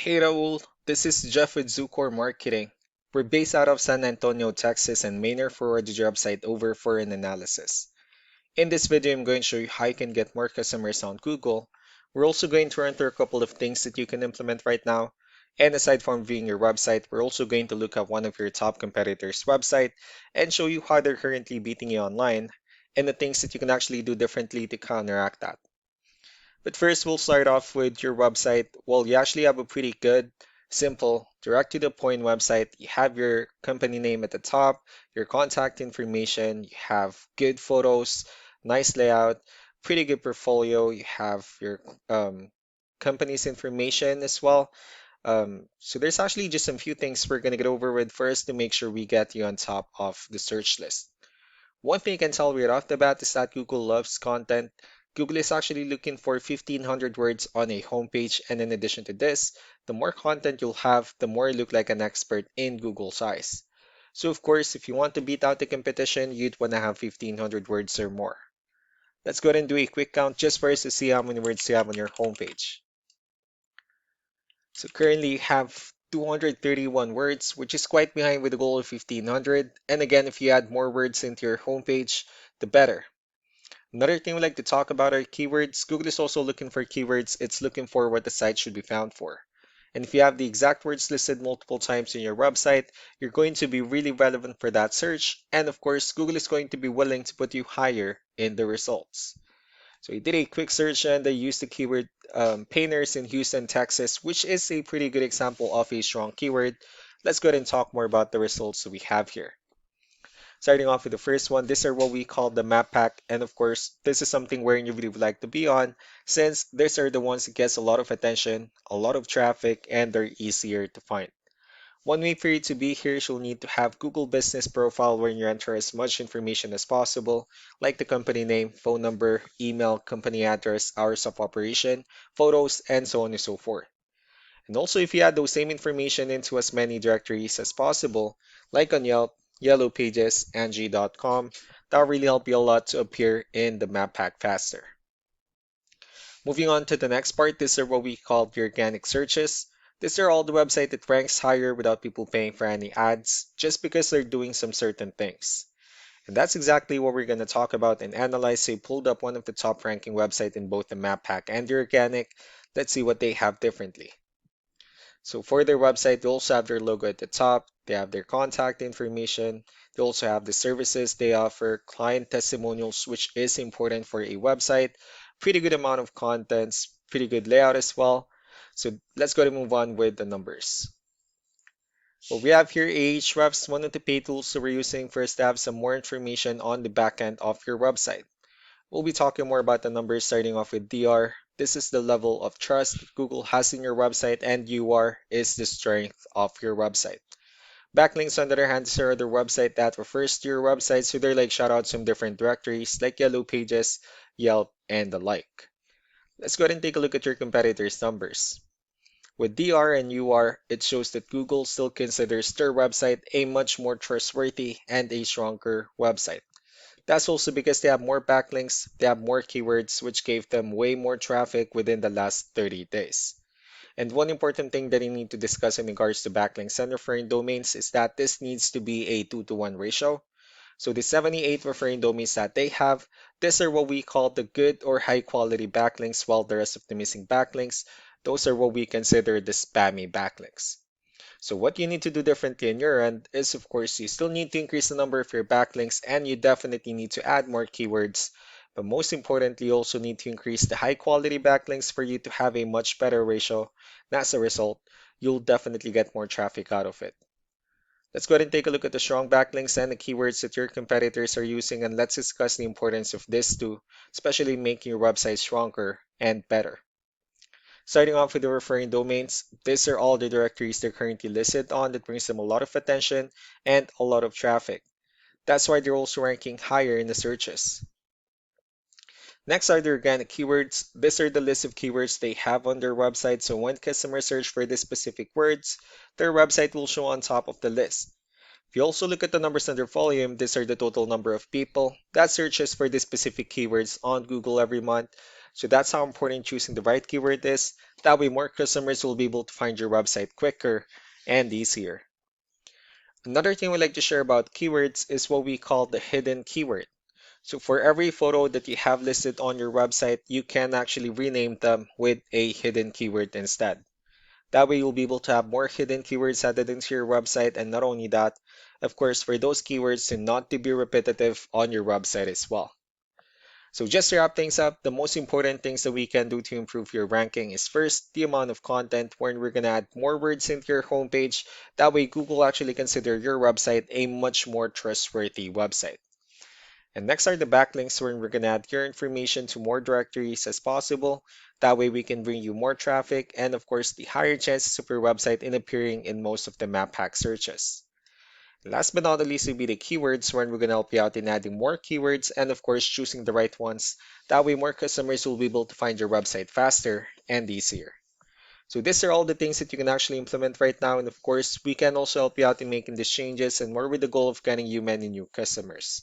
Hey Raul, this is Jeff with Zucor Marketing. We're based out of San Antonio, Texas, and Maynard forwarded your website over for an analysis. In this video, I'm going to show you how you can get more customers on Google. We're also going to run through a couple of things that you can implement right now. And aside from viewing your website, we're also going to look at one of your top competitors' website and show you how they're currently beating you online and the things that you can actually do differently to counteract that. But first, we'll start off with your website. Well, you actually have a pretty good, simple, direct to the point website. You have your company name at the top, your contact information, you have good photos, nice layout, pretty good portfolio. You have your company's information as well. So there's actually just some few things we're going to get over with first to make sure we get you on top of the search list. One thing you can tell right off the bat is that Google loves content. Google is actually looking for 1,500 words on a homepage, and in addition to this, the more content you'll have, the more you look like an expert in Google's eyes. So of course, if you want to beat out the competition, you'd want to have 1,500 words or more. Let's go ahead and do a quick count just for us to see how many words you have on your homepage. So currently you have 231 words, which is quite behind with the goal of 1,500. And again, if you add more words into your homepage, the better. Another thing we like to talk about are keywords. Google is also looking for keywords. It's looking for what the site should be found for. And if you have the exact words listed multiple times in your website, you're going to be really relevant for that search. And of course, Google is going to be willing to put you higher in the results. So we did a quick search and they used the keyword painters in Houston, Texas, which is a pretty good example of a strong keyword. Let's go ahead and talk more about the results that we have here. Starting off with the first one, these are what we call the map pack. And of course, this is something where you really would like to be on since these are the ones that gets a lot of attention, a lot of traffic, and they're easier to find. One way for you to be here is you'll need to have Google Business Profile where you enter as much information as possible, like the company name, phone number, email, company address, hours of operation, photos, and so on and so forth. And also, if you add those same information into as many directories as possible, like on Yelp, Yellow Pages, Angie.com, that'll really help you a lot to appear in the map pack faster. Moving on to the next part, these are what we call the organic searches. These are all the website that ranks higher without people paying for any ads, just because they're doing some certain things. And that's exactly what we're going to talk about and analyze. So I pulled up one of the top ranking websites in both the map pack and the organic. Let's see what they have differently. So for their website, they also have their logo at the top. They have their contact information. They also have the services they offer, client testimonials, which is important for a website. Pretty good amount of contents, pretty good layout as well. So let's go to move on with the numbers. What we have here, Ahrefs, one of the pay tools that we're using first to have some more information on the back end of your website. We'll be talking more about the numbers starting off with DR. This is the level of trust Google has in your website, and UR is the strength of your website. Backlinks, on the other hand, are the website that refers to your website, so they're like shoutouts from different directories like Yellow Pages, Yelp, and the like. Let's go ahead and take a look at your competitors' numbers. With DR and UR, it shows that Google still considers their website a much more trustworthy and a stronger website. That's also because they have more backlinks, they have more keywords, which gave them way more traffic within the last 30 days. And one important thing that you need to discuss in regards to backlinks and referring domains is that this needs to be a 2-to-1 ratio. So the 78 referring domains that they have, these are what we call the good or high quality backlinks, while the rest of the missing backlinks, those are what we consider the spammy backlinks. So what you need to do differently on your end is, of course, you still need to increase the number of your backlinks and you definitely need to add more keywords. But most importantly, you also need to increase the high quality backlinks for you to have a much better ratio. And as a result, you'll definitely get more traffic out of it. Let's go ahead and take a look at the strong backlinks and the keywords that your competitors are using, and let's discuss the importance of this too, especially making your website stronger and better. Starting off with the referring domains, these are all the directories they're currently listed on that brings them a lot of attention and a lot of traffic. That's why they're also ranking higher in the searches. Next are the organic keywords. These are the list of keywords they have on their website, so when customers search for these specific words, their website will show on top of the list. If you also look at the numbers under volume, these are the total number of people that searches for these specific keywords on Google every month. So that's how important choosing the right keyword is. That way, more customers will be able to find your website quicker and easier. Another thing we like to share about keywords is what we call the hidden keyword. So for every photo that you have listed on your website, you can actually rename them with a hidden keyword instead. That way you'll be able to have more hidden keywords added into your website, and not only that, of course, for those keywords to not to be repetitive on your website as well. So just to wrap things up, the most important things that we can do to improve your ranking is first the amount of content, where we're gonna add more words into your homepage. That way Google actually consider your website a much more trustworthy website. And next are the backlinks, where we're going to add your information to more directories as possible. That way we can bring you more traffic and of course the higher chances of your website in appearing in most of the map hack searches. Last but not the least will be the keywords, where we're going to help you out in adding more keywords and of course choosing the right ones. That way more customers will be able to find your website faster and easier. So these are all the things that you can actually implement right now, and of course we can also help you out in making these changes and more with the goal of getting you many new customers.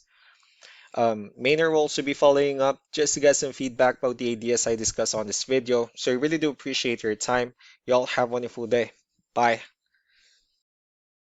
Maynard will also be following up just to get some feedback about the ideas I discussed on this video. So I really do appreciate your time. You all have a wonderful day. Bye.